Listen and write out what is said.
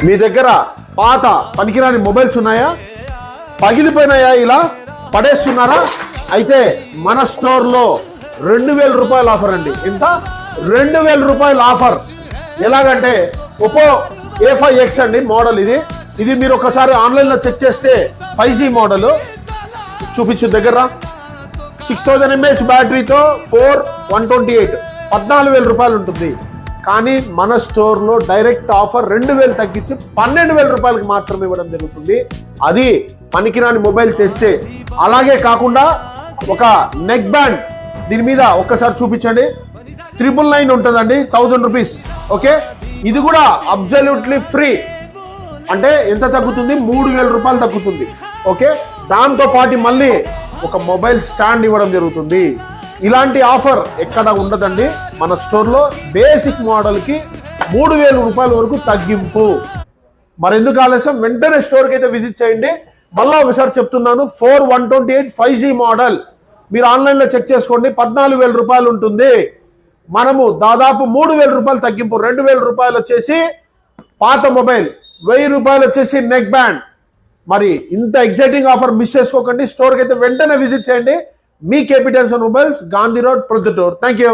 మీ దగ్గర పాత పనికిరాని మొబైల్స్ ఉన్నాయా, పగిలిపోయినాయా, ఇలా పడేస్తున్నారా? అయితే మన స్టోర్లో 2000 రూపాయల ఆఫర్ అండి. ఎంత? 2000 రూపాయల ఆఫర్. ఎలాగంటే ఒప్పో A5X అండి మోడల్. ఇది మీరు ఒకసారి ఆన్లైన్లో చెక్ చేస్తే 5G మోడల్. చూపించు దగ్గర 6000 mAh బ్యాటరీతో 128 14,000 రూపాయలు ఉంటుంది. కానీ మన స్టోర్లో డైరెక్ట్ ఆఫర్ 2000 తగ్గించి 12,000 రూపాయలకి మాత్రమే ఇవ్వడం జరుగుతుంది. అది పనికిరాని మొబైల్ తెస్తే. అలాగే కాకుండా ఒక నెక్ బ్యాండ్ దీని మీద ఒక్కసారి చూపించండి. 999 ఉంటుందండి, 1000 రూపీస్. ఓకే, ఇది కూడా అబ్సల్యూట్లీ ఫ్రీ. అంటే ఎంత తగ్గుతుంది? 3000 రూపాయలు తగ్గుతుంది. ఓకే, దాంతో పాటు మళ్ళీ ఒక మొబైల్ స్టాండ్ ఇవ్వడం జరుగుతుంది. ఇలాంటి ఆఫర్ ఎక్కడ ఉండదండి మన స్టోర్లో. బేసిక్ మోడల్కి 3000 రూపాయల వరకు తగ్గింపు. మరెందుకు ఆలస్యం? వెంటనే స్టోర్కి అయితే విజిట్ చేయండి. మళ్ళా ఒకసారి చెప్తున్నాను, 128 5G మోడల్ మీరు ఆన్లైన్లో చెక్ చేసుకోండి, 14,000 రూపాయలు ఉంటుంది. మనము దాదాపు 3000 రూపాయలు తగ్గింపు. 2000 రూపాయలు వచ్చేసి పాత మొబైల్, 1000 రూపాయలు వచ్చేసి నెక్ బ్యాండ్. మరి ఇంత ఎక్సైటింగ్ ఆఫర్ మిస్ చేసుకోకండి. స్టోర్కి అయితే వెంటనే విజిట్ చేయండి. మీ KP Times Mobiles, Gandhi Road, Proddatur. Thank you.